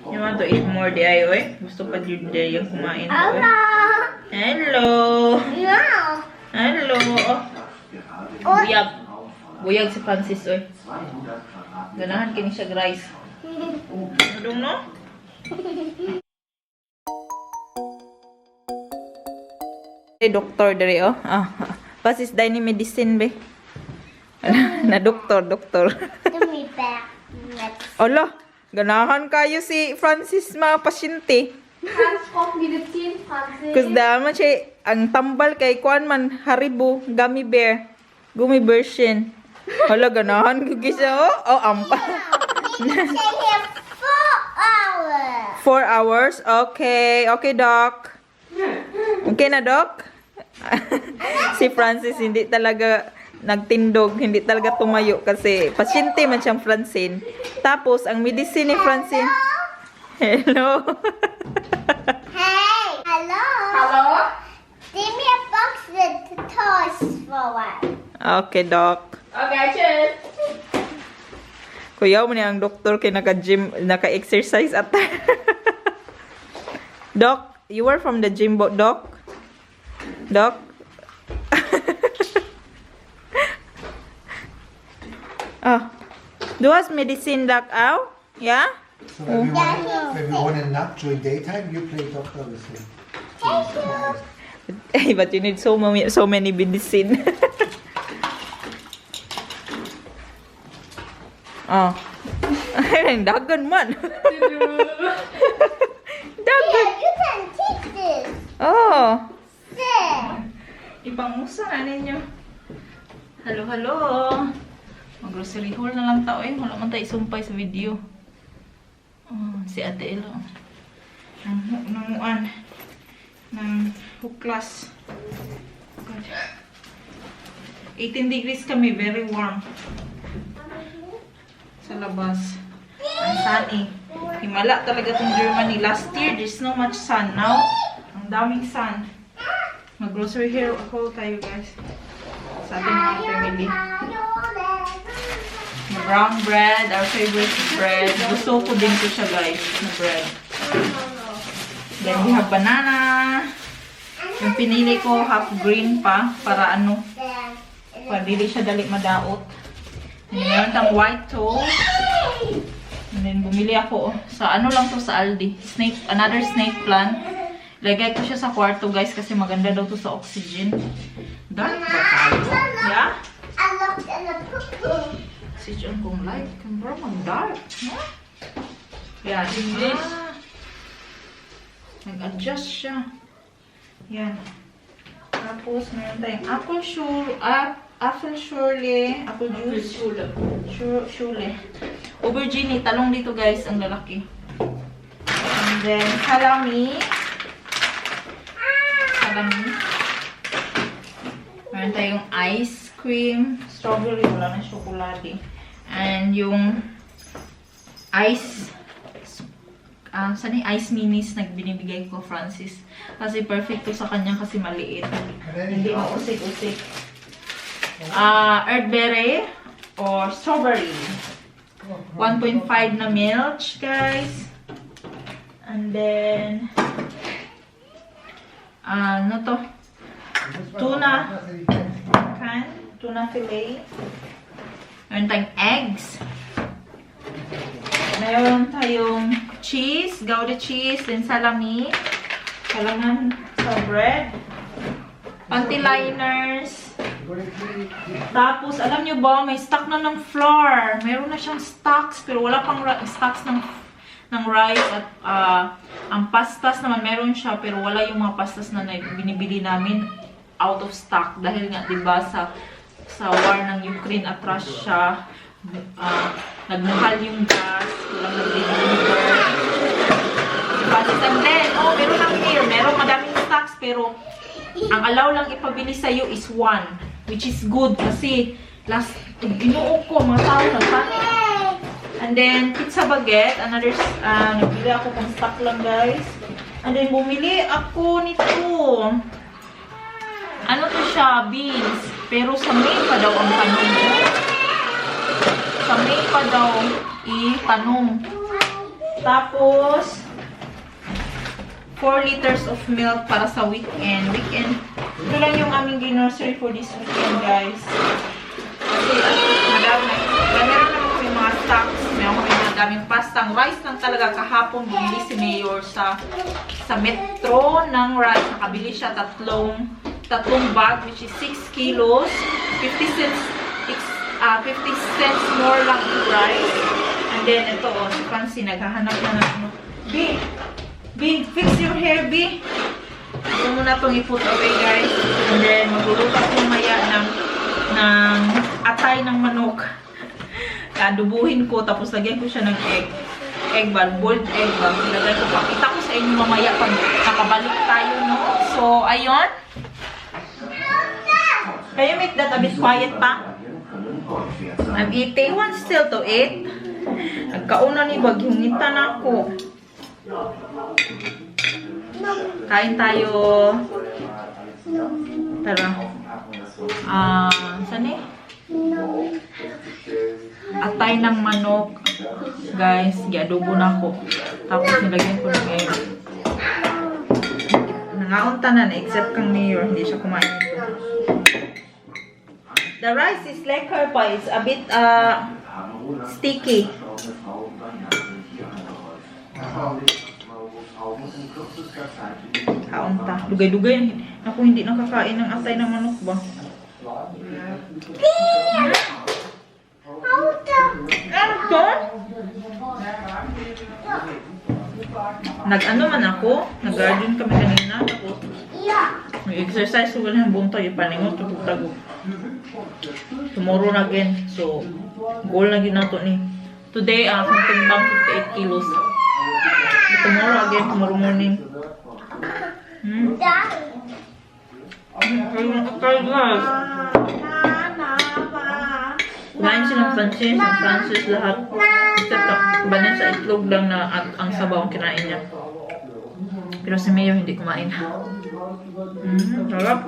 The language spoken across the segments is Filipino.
You want to eat more di ay, oy? Gusto pa yun di yung kumain ko, oy. Hello! Hello! Oh. Buyag. Buyag si Francis, oy. Ganahan kini siya rice. Ano no? Doktor dari oh. Pasis dai ni medicine be. Na doktor. Ala, ganahan kayo si Francis mga pasyente. Kus daman siya ang tambal kay kuan man Haribo gummy bear version. Hala, ganahan ko gisa oh. Oh, ampa. 4 hours. Okay, doc. Okay na, doc? Si Francis hindi talaga nagtindog, hindi talaga tumayo kasi pasyente man siyang Francene. Tapos, ang medicine ni Francine. Hello. Hey, hello. Hello? Give me a box with toys for what? Okay, doc. Okay, cheers. Kuya mo niya ang doktor kay naka-gym, naka-exercise at Doc, you were from the gym, Doc? Doc? Oh. Do us medicine, Doc, out? Yeah? So when we want a nap during daytime, you play doctor with him. Hey, but you need so many medicine. Oh. Ay, dagan man. Dagan. You can take this. Oh. There. Ipangusa na ninyo. Hello. Mag-grocery haul na lang tao eh. Wala man tayo isumpay sa video. Oh, si Ate Elo. Nanguan. Nang huklas. 18 degrees kami. Very warm. Sa labas. Ang sunny. Himala talaga itong Germany. Last year, there's no much sun. Now, ang daming sun. Mag-grocery haul tayo, guys. Sa ating mga family. Brown bread, our favorite bread. Gusto ko din ko siya, guys, na bread. Then we have banana. Yung pinili ko, half green pa. Para ano, para dili siya dali madaot. And meron tang white toast. And then bumili ako sa ano lang to sa Aldi. Another snake plant. Lagay ko siya sa kwarto, guys, kasi maganda daw to sa oxygen. Dark ba tayo? Yeah? I looked in the poo-poo. Si John kong light. Kamera mag-dark. Huh? Yan. Nag-adjust siya. Yan. Tapos, meron tayong apple shorle, apple juice. Shule. Aubergine. Talong dito, guys, ang lalaki. And then, salami. Meron tayong ice cream. Strawberry. Wala na chocolate. And yung ice ice minis nagbinibigay ko Francis. Kasi perfect to sa kanya kasi maliit. Hindi mausik-usik. Earthberry or strawberry. 1.5 na milk, guys. And then ano to? Tuna fillet. Meron tayong eggs. Meron tayong cheese, Gouda cheese, then salami. Kailangan sa bread. Panty liners. Tapos, alam nyo ba, may stock na ng flour. Meron na siyang stocks, pero wala pang stocks ng rice. At ang pastas naman, meron siya, pero wala yung mga pastas na binibili namin out of stock. Dahil nga, diba, sa war ng Ukraine at Russia, nagmahal yung gas, walang nag-deliver. And then, meron lang here. Meron madaming stocks, pero ang allow lang ipabili sa'yo is 1. Which is good kasi last, ginuo ko, mga tao na sana. And then, pizza baguette. Another, nagbili ako pang stock lang, guys. And then, bumili ako nito. Ano to siya? Beans. Pero sa May pa daw ang tanong. Sa May pa daw itanong. Tapos, 4 liters of milk para sa weekend. Ito lang yung aming grocery for this weekend, guys. Kasi, meron naman ko yung mga stocks. Meron ko yung mga daming pastang rice lang talaga. Kahapon, bumili si Mayor sa Metro ng rice. Nakabili siya tatlong bag, which is 6 kilos. 50 cents more lang yung rice. And then, ito, si Fancy, naghahanap na ng ano. B, fix your hair, B. Ito muna itong i-put away, guys. And then, magluluto ko maya ng atay ng manok. Adubuhin ko, tapos lagyan ko siya ng boiled egg ball. Ilagay ko, pakita ko sa inyo mamaya pag nakabalik tayo, no? So, ayun. Can you make that a bit quiet pa? I'm eating. One still to eat. Nagkauna ni bagyungitan ako. Kain tayo. Tara. Saan eh? Atay ng manok. Guys, gi-adobo na ako. Tapos nilagyan ko ng egg. Nangaunta na except kang Mayor. Hindi siya kumain ito. The rice is lekker pa. It's a bit sticky. Kaunta. Dugay-dugay. Ako hindi nakakain ng atay ng manok ba? Nag-ano man ako? Nag-garden kami kanina. Tapos nag-exercise ko lang buong tayo. Paningot. Tago. Tomorrow na again. So, goal na ginato ni. Today, akong timbang 58 kilos. Tomorrow again, tomorrow morning. Kumain silang Francene, sa Francis lahat. Banin sa itlog lang na at ang sabaw ang kinain niya. Pero si Mayo hindi kumain. Sarap.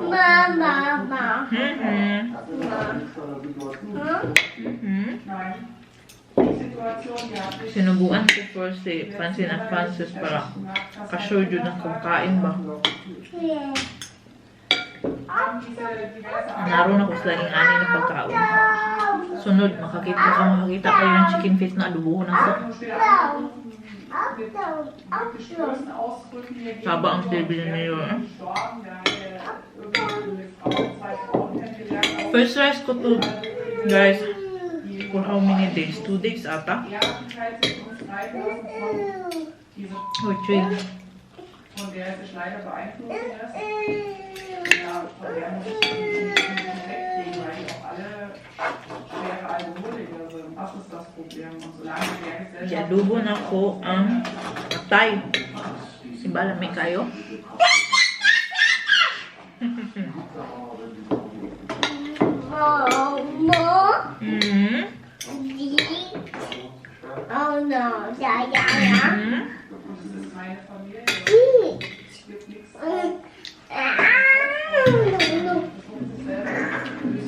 Sinubuan ko for si Francene at Francis para ka-sure yun ang kumakain ba. Naroon ako sa laging ani na pagkaon. Sunod, makakita kayo ng chicken feet na adobo na ito. Saba ang bibili niyo. First rice ko to, guys. For how many days? 2 days ata? Oh, 3. Von der sich leider beeinflussen lässt. Ja, von der muss ich weglegen, weil die auch alle schwere Alkoholiker sind. Das ist das Problem. Und solange der Gesellschaft... Iadobo na ko ang atay. Ibalami kayo? Oh no, yeah.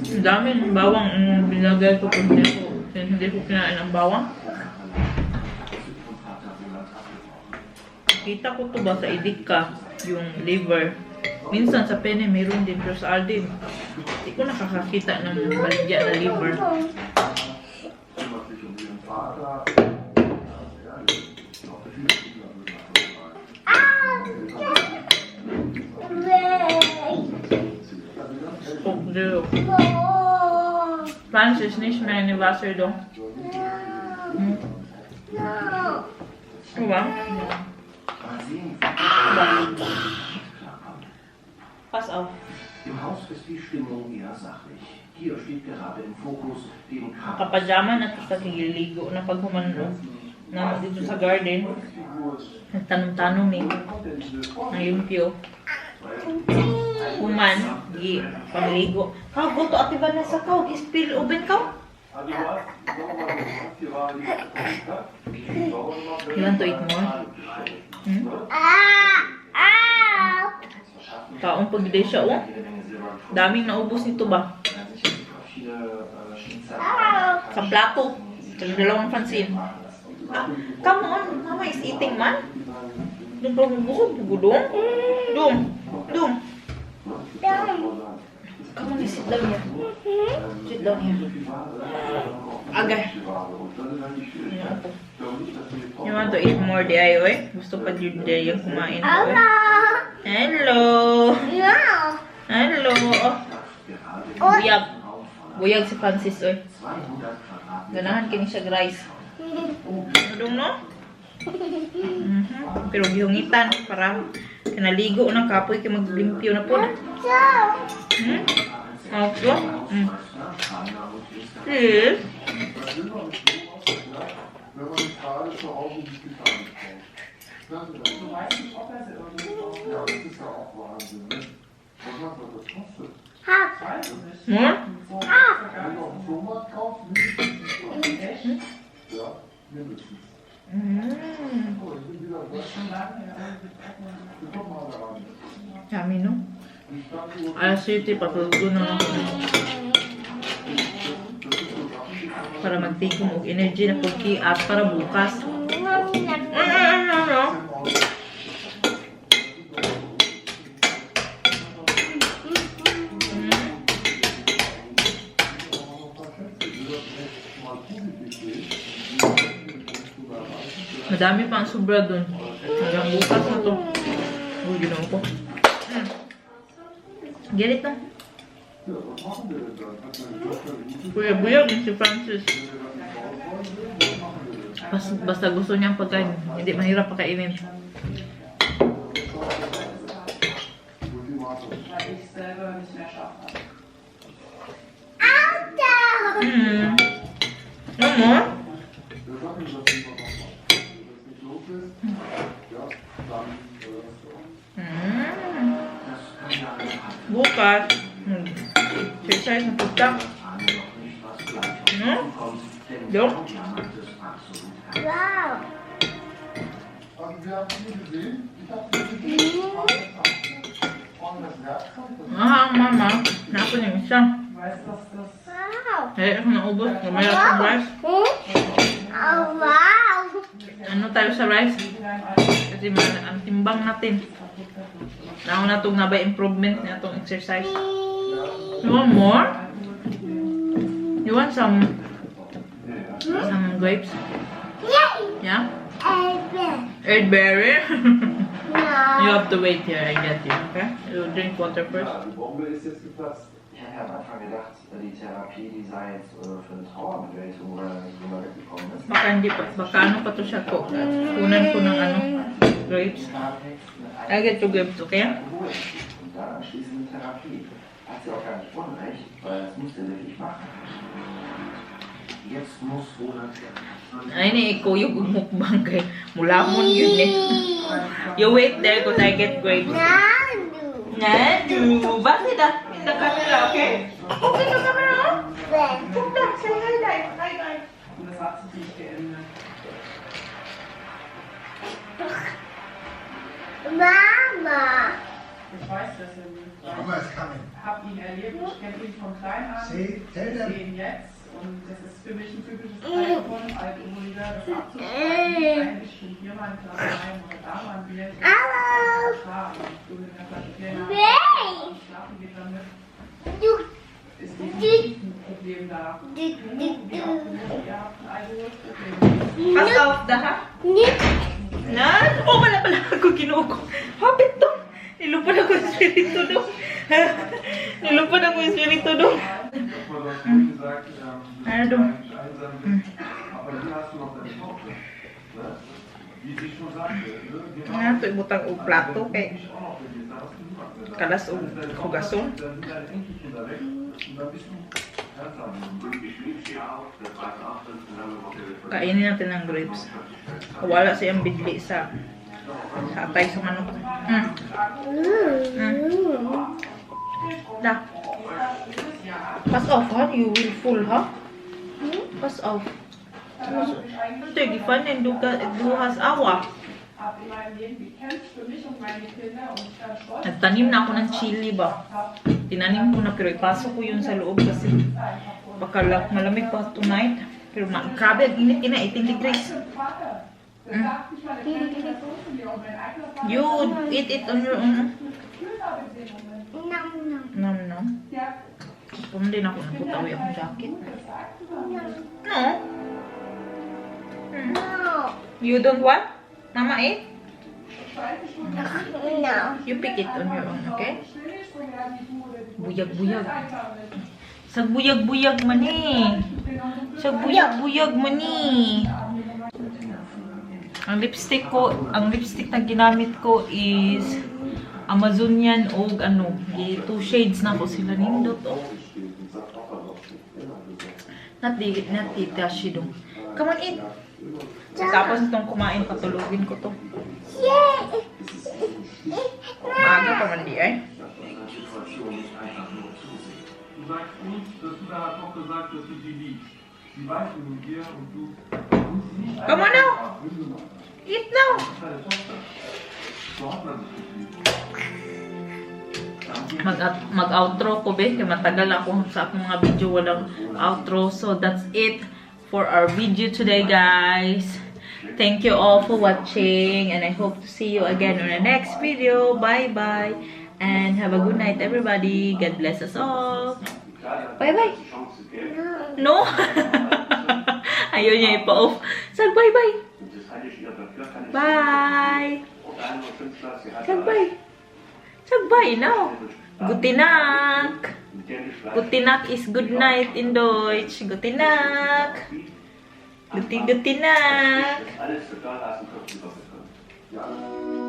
Ang dami ng bawang ang binagay ko pag hindi ko kinain ang bawang. Kita ko to ba sa Idika, yung liver. Minsan sa Pene meron din, pero sa Aldi hindi ko nakakakita ng baligya na liver. Francis, nicht mehr in Wasser do. Diba? Pass auf. Im Haus ist die Stimmung eher sachlich. Hier steht gerade im Fokus den Kapajama na ito sa kigiligo na paghumanong na dito sa garden. Nagtanong-tanong eh. Ang limpyo. Human, di pangligo. Kau, go to Ate Vanessa kau. Spill open kau. You want to eat more? Kaong pag-day siya, oh. Daming naubos nito ba? Sa plato. Sa dalawang Francene. Come on, Mama is eating man. Dum busog bugudong. Dum. Come on, sit down here. Sit down here. Agay. You want to eat more di ay, oy? Gusto pa yun di yung kumain ko, oy. Hello. Yeah. Hello. Buyag si Francis, oy. Ganahan kini siya rice. Dum no? Pero gihungitan para kanaligo na kapoy kay maglimpyo na po. Okay. Yes. Wenn man die Frage zu Hause nicht getan hat. Du weißt nicht, ob er sie irgendwo. Ja, das ist ja auch Wahnsinn, ne? Was hat das kostet? Ich weiß es nicht. More? Wenn du auf dem Flohmarkt kaufst, mindestens. Echt? Ja, mindestens. Oh, ich bin wieder da. Wir kommen mal daran. Yummy, no? Alas 7, patulog na ako. Para magtigom og energy na pagki-at para bukas. No. Madami pa ang sobra dun. Hanggang bukas na to. Uy, ginawa ko. Get it, no? Kuya buyag si Francis. Basta gusto niyang pagkain. Hindi mahirap pakainin. No more? Bukas. Exercise na punta. No? Dok? Wow. Also wir haben hier gesehen, ich habe Mama. Nako yung isa. Wow. Eh, ako naubos. Mamaya sa rice. Oh, wow. Ano tayo sa rice? Kasi ang timbang natin. Nauna na itong nabay improvement na itong exercise. You want more? You want some grapes? Yeah? Earthberry? You have to wait here, I get you, okay? You drink water first. Ja, die Bombe ist jetzt geplatzt. Ich hatte am Anfang gedacht, die Therapie, die sei jetzt für eine Trauerbegleitung oder so mal weggekommen ist. Baka hindi pa, baka ano pa to siya ko. Kunan ko ng ano, grapes. I get two grapes, okay? Und dann anschließend Therapie. Hat sie auch gar nicht Unrecht, weil das musste sie wirklich machen. Jetzt muss Roland Ay, ni ikaw yung mukbang kay mulamon yun eh. You wait there because I get grapes. Nadu! Bakit ah? In the camera, okay? Okay, the camera? Guck da, say hi, guys. Hi, guys. Und das hat sich nicht geändert. Mama. Ich weiß, dass er will. Mama is coming. Ich habe ihn erlebt, ich kenne ihn von klein an. See, tell Ich them. sehe ihn jetzt. Und das ist für mich ein typisches Zeichen von einem Alkoholiker, das abzustellen. Eigentlich schon hier mal ein Glas Wein oder da mal ein Bierchen. Klar, du mit einer Flasche Bier nach Hause schlafen geht damit. Ist definitiv ein Problem da. Wie auch genug, ihr habt ein Alkoholproblem. Pass auf, daha. Na? Oh, wala pala ako kinuko. Hapit to. Nilupad ako yung spirito doon. Nilupad ako yung spirito doon. Ano doon? Nga, ito ibutang o plato kay kalas o hugason. Kainin natin ang grapes. Wala siyang bidli sa atay sa manok. Da. Pass off, ha? You will full, ha? Pass off. Ito, gifanin, du has awa. Habe in meinem Leben gekämpft für mich und meine Kinder und ich bin stolz. Nagtanim na ako ng chili ba? Tinanim ko na pero ipasok ko yun sa loob kasi baka malamig pa tonight. Pero grabe, ang init ina, 18 degrees. You eat it on your own. Nom nom. Nom nom. Kung din ako nakutaw yung jacket. No. No. You don't want? Mama eat? No. You pick it on your own, okay? Buyag-buyag. Sag buyag-buyag man eh. Sag buyag-buyag man eh. Ang lipstick na ginamit ko is Amazonian o ano, 2 shades na ko sila nindot oh. Not the dashi dong. Come on, eat. Tapos itong kumain, patulogin ko to. Yay! Maaga pa man di eh. Du sagst uns, dass du deiner Tochter sagst, dass du sie liebst. Sie weiß mit dir und du musst sie nicht Come on now. Eat now. deine Tochter. So hat man sich gefühlt. Mag-outro ko be, kaya matagal ako sa akong mga video walang outro. So that's it for our video today, guys. Thank you all for watching, and I hope to see you again on the next video. Bye bye, and have a good night, everybody. God bless us all. Bye bye. No. Ayaw niya ipa-off. Sag bye bye. Bye. Sag bye. Sagbay now. Gutinak. Gutinak is good night in Deutsch. Gutinak. Gutinak. Alles total aus dem Kopf überbekommen.